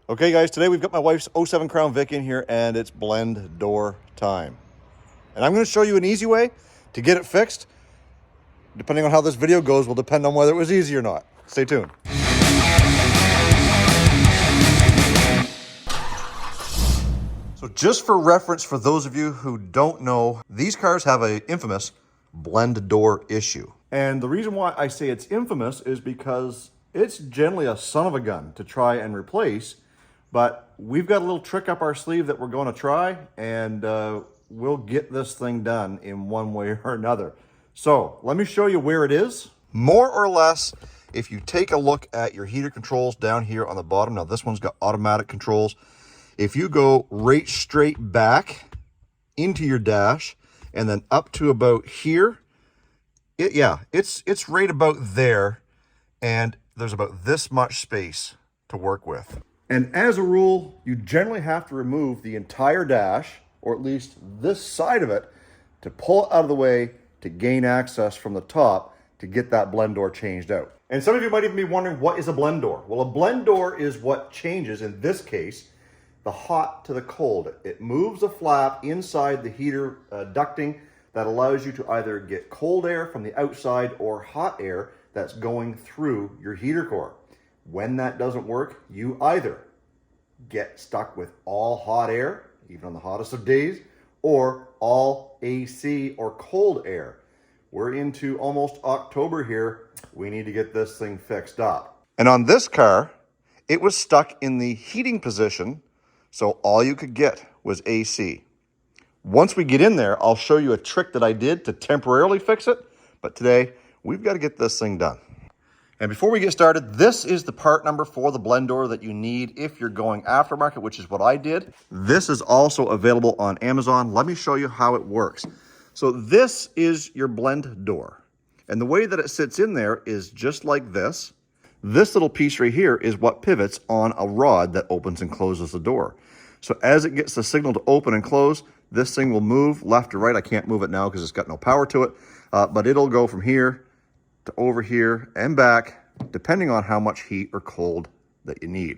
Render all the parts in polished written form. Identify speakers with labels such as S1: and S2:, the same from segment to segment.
S1: Okay guys, today we've got my wife's 07 Crown Vic in here and it's blend door time. And I'm going to show you an easy way to get it fixed. Depending on how this video goes will depend on whether it was easy or not. Stay tuned. So just for reference, for those of you who don't know, these cars have an infamous blend door issue. And the reason why I say it's infamous is because it's generally a son of a gun to try and replace. But we've got a little trick up our sleeve that we're going to try, and we'll get this thing done in one way or another. So let me show you where it is. More or less, if you take a look at your heater controls down here on the bottom, now this one's got automatic controls. If you go right straight back into your dash and then up to about here, it's right about there, and there's about this much space to work with. And as a rule, you generally have to remove the entire dash, or at least this side of it, to pull it out of the way to gain access from the top to get that blend door changed out. And some of you might even be wondering, what is a blend door? Well, a blend door is what changes, in this case, the hot to the cold. It moves a flap inside the heater ducting that allows you to either get cold air from the outside or hot air that's going through your heater core. When that doesn't work, you either get stuck with all hot air, even on the hottest of days, or all AC or cold air. We're into almost October here. We need to get this thing fixed up. And on this car, it was stuck in the heating position, so all you could get was AC. Once we get in there, I'll show you a trick that I did to temporarily fix it, but today we've got to get this thing done. And before we get started, this is the part number for the blend door that you need if you're going aftermarket, which is what I did. This is also available on Amazon. Let me show you how it works. So this is your blend door. And the way that it sits in there is just like this. This little piece right here is what pivots on a rod that opens and closes the door. So as it gets the signal to open and close, this thing will move left to right. I can't move it now because it's got no power to it, but it'll go from here to over here and back, depending on how much heat or cold that you need.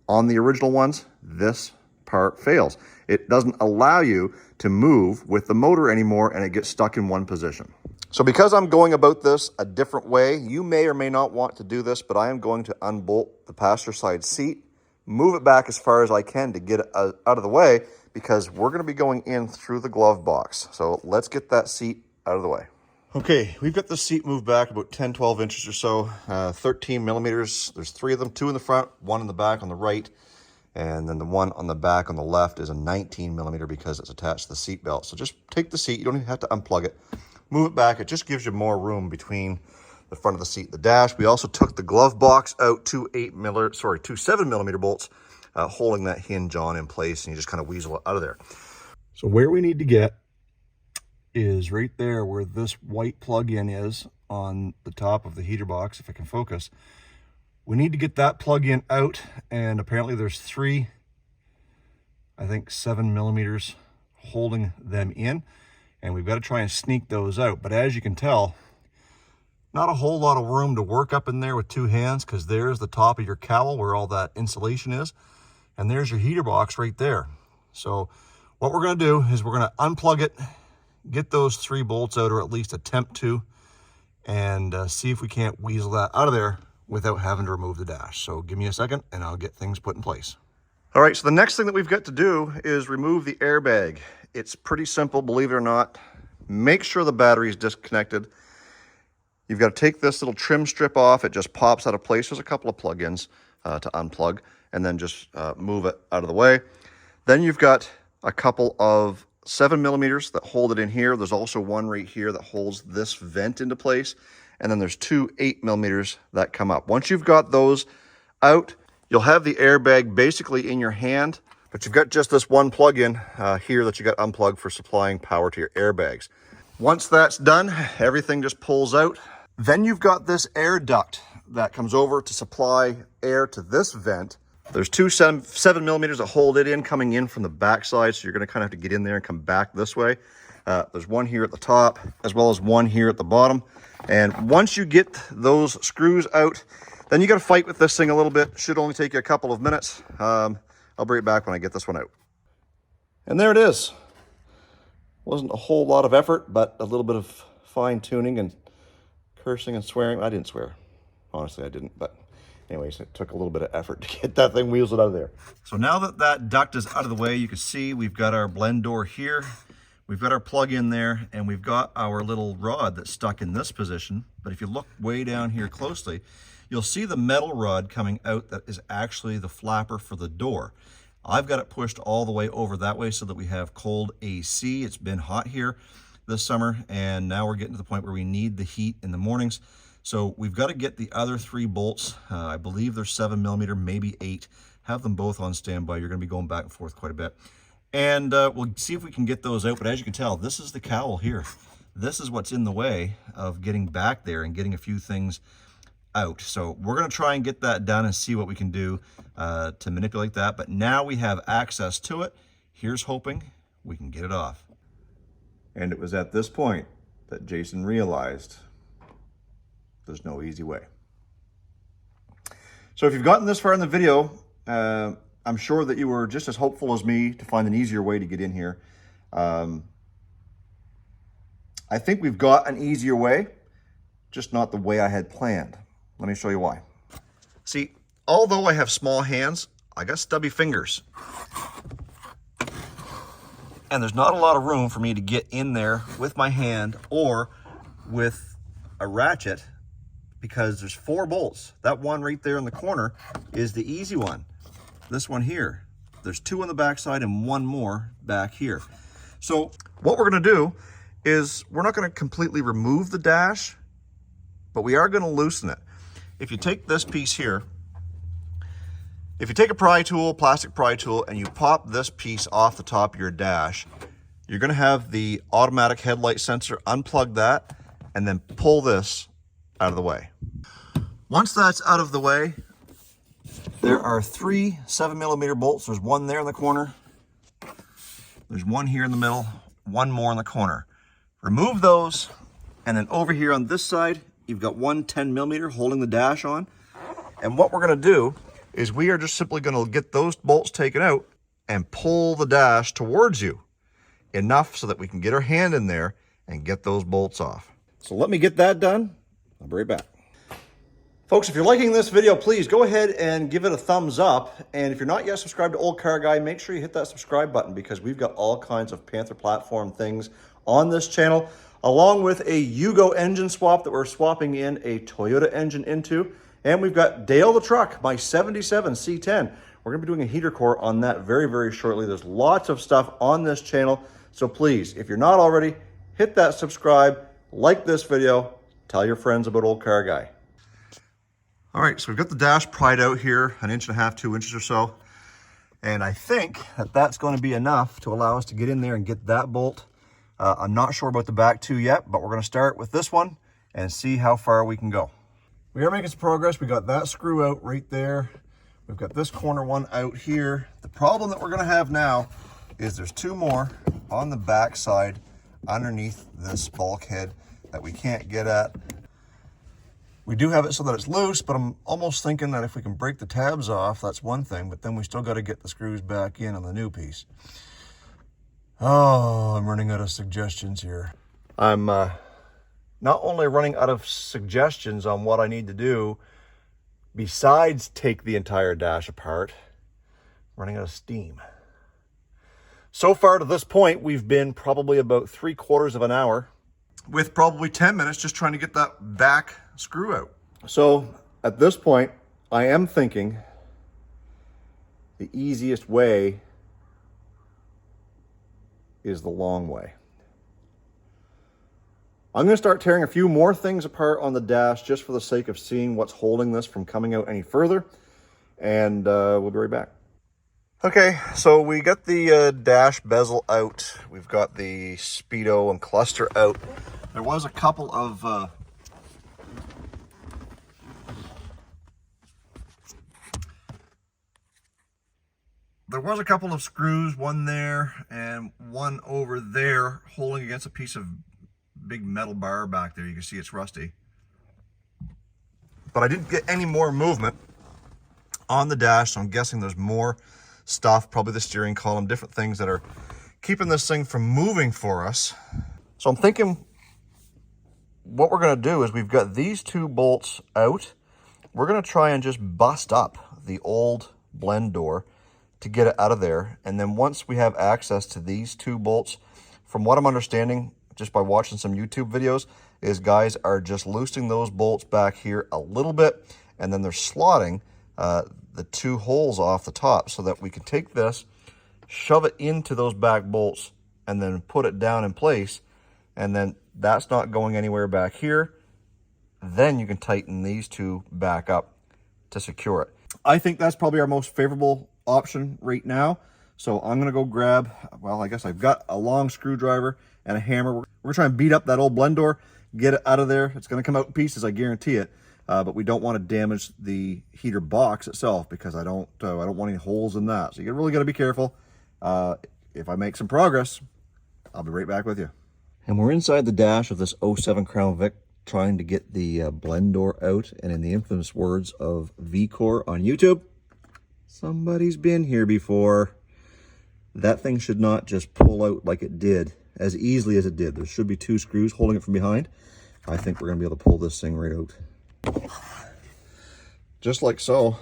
S1: On the original ones, this part fails. It doesn't allow you to move with the motor anymore, and it gets stuck in one position. So because I'm going about this a different way, you may or may not want to do this, but I am going to unbolt the passenger side seat, move it back as far as I can to get it out of the way, because we're going to be going in through the glove box. So let's get that seat out of the way. Okay, we've got the seat moved back about 10, 12 inches or so, 13 millimeters. There's 3 of them, 2 in the front, 1 in the back on the right, and then the one on the back on the left is a 19 millimeter because it's attached to the seat belt. So just take the seat, you don't even have to unplug it, move it back. It just gives you more room between the front of the seat and the dash. We also took the glove box out, 2 7 millimeter bolts, holding that hinge on in place, and you just kind of weasel it out of there. So where we need to get is right there where this white plug-in is on the top of the heater box, if I can focus. We need to get that plug-in out, and apparently there's 3, I think 7 millimeters holding them in, and we've got to try and sneak those out. But as you can tell, not a whole lot of room to work up in there with 2 hands, because there's the top of your cowl where all that insulation is, and there's your heater box right there. So what we're going to do is we're going to unplug it, get those 3 bolts out, or at least attempt to, and see if we can't weasel that out of there without having to remove the dash. So give me a second and I'll get things put in place. All right, so the next thing that we've got to do is remove the airbag. It's pretty simple, believe it or not. Make sure the battery is disconnected. You've got to take this little trim strip off. It just pops out of place. There's a couple of plug-ins to unplug, and then just move it out of the way. Then you've got a couple of 7 millimeters that hold it in here. There's also one right here that holds this vent into place. And then there's 2 8 millimeters that come up. Once you've got those out, you'll have the airbag basically in your hand, but you've got just this one plug-in here that you got unplugged for supplying power to your airbags. Once that's done, everything just pulls out. Then you've got this air duct that comes over to supply air to this vent. There's 2 7 millimeters that hold it in coming in from the backside, so you're going to kind of have to get in there and come back this way. There's one here at the top, as well as one here at the bottom. And once you get those screws out, Then you got to fight with this thing a little bit. Should only take you a couple of minutes. I'll bring it back when I get this one out. And there it is. Wasn't a whole lot of effort, but a little bit of fine tuning and cursing and swearing. I didn't swear. Honestly, I didn't. But anyways, it took a little bit of effort to get that thing weaseled out of there. So now that that duct is out of the way, you can see we've got our blend door here. We've got our plug in there, and we've got our little rod that's stuck in this position. But if you look way down here closely, you'll see the metal rod coming out that is actually the flapper for the door. I've got it pushed all the way over that way so that we have cold AC. It's been hot here this summer, and now we're getting to the point where we need the heat in the mornings. So we've got to get the other 3 bolts. I believe they're 7mm, maybe 8. Have them both on standby. You're going to be going back and forth quite a bit. And we'll see if we can get those out. But as you can tell, this is the cowl here. This is what's in the way of getting back there and getting a few things out. So we're going to try and get that done and see what we can do to manipulate that. But now we have access to it. Here's hoping we can get it off. And it was at this point that Jason realized there's no easy way. So if you've gotten this far in the video, I'm sure that you were just as hopeful as me to find an easier way to get in here. I think we've got an easier way, just not the way I had planned. Let me show you why. See, although I have small hands, I got stubby fingers. And there's not a lot of room for me to get in there with my hand or with a ratchet because there's 4 bolts. That one right there in the corner is the easy one. This one here, there's 2 on the back side and 1 more back here. So what we're going to do is we're not going to completely remove the dash, but we are going to loosen it. If you take this piece here, if you take a pry tool, plastic pry tool, and you pop this piece off the top of your dash, you're going to have the automatic headlight sensor. Unplug that and then pull this out of the way. Once that's out of the way, there are 3 7mm bolts. There's 1 there in the corner. There's 1 here in the middle, 1 more in the corner. Remove those, and then over here on this side, you've got 1 10mm holding the dash on. And what we're going to do is we are just simply going to get those bolts taken out and pull the dash towards you enough so that we can get our hand in there and get those bolts off. So let me get that done. I'll be right back. Folks, if you're liking this video, please go ahead and give it a thumbs up. And if you're not yet subscribed to Olde Carr Guy, make sure you hit that subscribe button because we've got all kinds of Panther platform things on this channel, along with a Yugo engine swap that we're swapping in a Toyota engine into. And we've got Dale the truck, my 77 C10. We're going to be doing a heater core on that very, very shortly. There's lots of stuff on this channel. So please, if you're not already, hit that subscribe, like this video, tell your friends about Olde Carr Guy. All right, so we've got the dash pried out here, 1.5 inches, 2 inches or so. And I think that that's going to be enough to allow us to get in there and get that bolt. I'm not sure about the back 2 yet, but we're going to start with this one and see how far we can go. We are making some progress. We got that screw out right there. We've got this corner one out here. The problem that we're going to have now is there's 2 more on the back side underneath this bulkhead that we can't get at. We do have it so that it's loose, but I'm almost thinking that if we can break the tabs off, that's one thing, but then we still got to get the screws back in on the new piece. Oh, I'm running out of suggestions here. I'm not only running out of suggestions on what I need to do, besides take the entire dash apart, running out of steam. So far to this point, we've been probably about 3/4 of an hour with probably 10 minutes just trying to get that back screw out. So at this point, I am thinking the easiest way is the long way. I'm going to start tearing a few more things apart on the dash just for the sake of seeing what's holding this from coming out any further. And we'll be right back. Okay, so we got the dash bezel out. We've got the speedo and cluster out. There was a couple of screws, one there and one over there, holding against a piece of big metal bar back there. You can see it's rusty. but I didn't get any more movement on the dash, so I'm guessing there's more stuff, probably the steering column, different things that are keeping this thing from moving for us. So I'm thinking what we're going to do is we've got these two bolts out. We're going to try and just bust up the old blend door to get it out of there. And then once we have access to these two bolts, from what I'm understanding, just by watching some YouTube videos, is guys are just loosening those bolts back here a little bit, and then they're slotting the two holes off the top so that we can take this, shove it into those back bolts, and then put it down in place. And then that's not going anywhere back here. Then you can tighten these two back up to secure it. I think that's probably our most favorable option right now. So I'm gonna go grab, well, I guess I've got a long screwdriver and a hammer. We're gonna try and beat up that old blend door, get it out of there. It's gonna come out in pieces, I guarantee it. But we don't want to damage the heater box itself, because I don't want any holes in that. So you really got to be careful. If I make some progress, I'll be right back with you. And we're inside the dash of this 07 Crown Vic, trying to get the blend door out. And in the infamous words of VCore on YouTube, somebody's been here before. That thing should not just pull out like it did, as easily as it did. There should be two screws holding it from behind. I think we're going to be able to pull this thing right out. Just like so.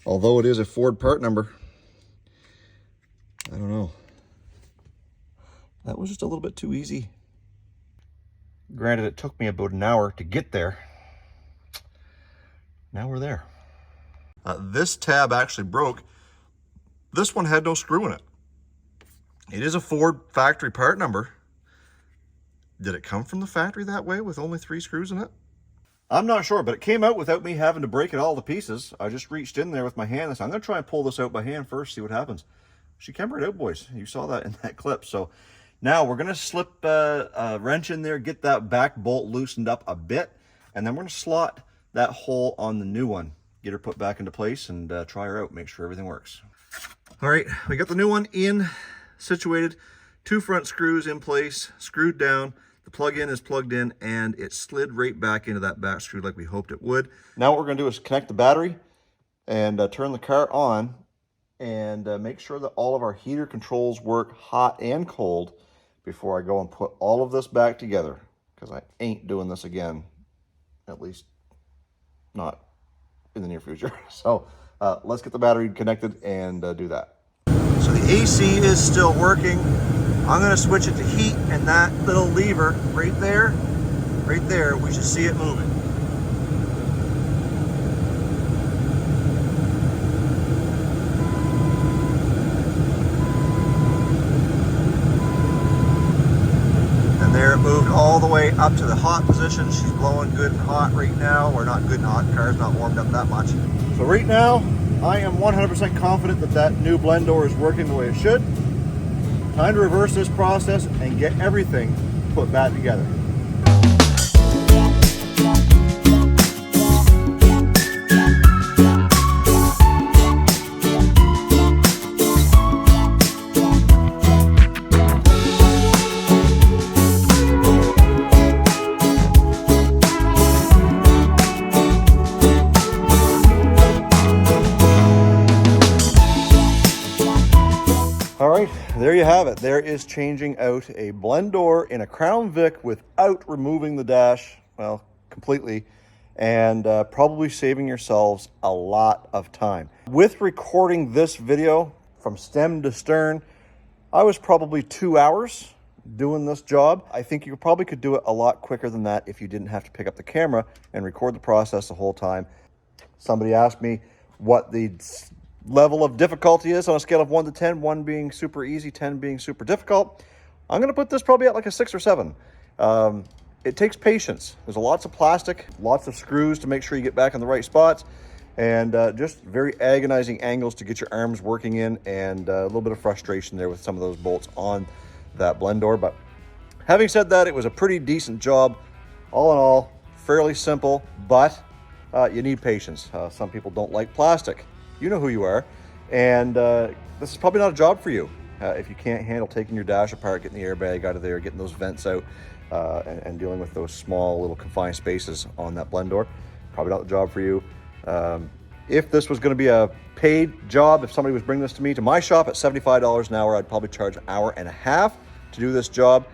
S1: Although it is a Ford part number, I don't know. That was just a little bit too easy. Granted, it took me about an hour to get there. Now we're there. This tab actually broke. This one had no screw in it. It is a Ford factory part number. Did it come from the factory that way with only 3 screws in it? I'm not sure, but it came out without me having to break it all to pieces. I just reached in there with my hand. So I'm going to try and pull this out by hand first, see what happens. She came right out, boys. You saw that in that clip. So now we're going to slip a wrench in there, get that back bolt loosened up a bit, and then we're going to slot that hole on the new one, get her put back into place, and try her out, make sure everything works. All right, we got the new one in, situated, 2 front screws in place, screwed down. The plug-in is plugged in, and it slid right back into that back screw like we hoped it would. Now what we're going to do is connect the battery and turn the car on, and make sure that all of our heater controls work hot and cold before I go and put all of this back together, because I ain't doing this again, at least not in the near future. So let's get the battery connected and do that. So the AC is still working. I'm going to switch it to heat, and that little lever right there, we should see it moving. And there it moved all the way up to the hot position. She's blowing good and hot right now, or not good and hot, the car's not warmed up that much. So right now, I am 100% confident that that new blend door is working the way it should. Time to reverse this process and get everything put back together. All right, there you have it. There is changing out a blend door in a Crown Vic without removing the dash, well, completely, and probably saving yourselves a lot of time. With recording this video from stem to stern, I was probably 2 hours doing this job. I think you probably could do it a lot quicker than that if you didn't have to pick up the camera and record the process the whole time. Somebody asked me what the level of difficulty is on a scale of 1 to 10, 1 being super easy, 10 being super difficult. I'm going to put this probably at like a 6 or 7. It takes patience. There's lots of plastic, lots of screws to make sure you get back in the right spots, and just very agonizing angles to get your arms working in, and a little bit of frustration there with some of those bolts on that blend door. But having said that, it was a pretty decent job. All in all, fairly simple, but you need patience. Some people don't like plastic. You know who you are, and this is probably not a job for you if you can't handle taking your dash apart, getting the airbag out of there, getting those vents out, and dealing with those small little confined spaces on that blend door. probably not the job for you. If this was going to be a paid job, if somebody was bringing this to my shop at $75 an hour, I'd probably charge an hour and a half to do this job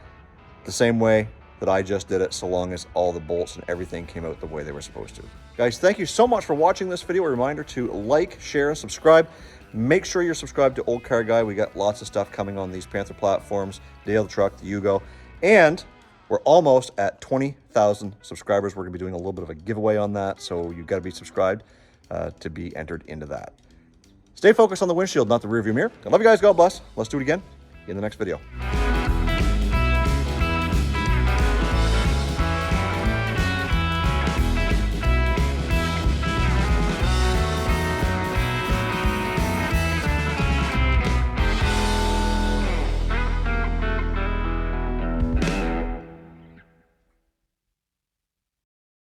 S1: the same way that I just did it, so long as all the bolts and everything came out the way they were supposed to. Guys, thank you so much for watching this video. A reminder to like, share, and subscribe. Make sure you're subscribed to Olde Carr Guy. We got lots of stuff coming on these Panther platforms, Day of the Truck, the Yugo, and we're almost at 20,000 subscribers. We're gonna be doing a little bit of a giveaway on that, so you've got to be subscribed to be entered into that. Stay focused on the windshield, not the rearview mirror. I love you guys. God bless. Let's do it again in the next video.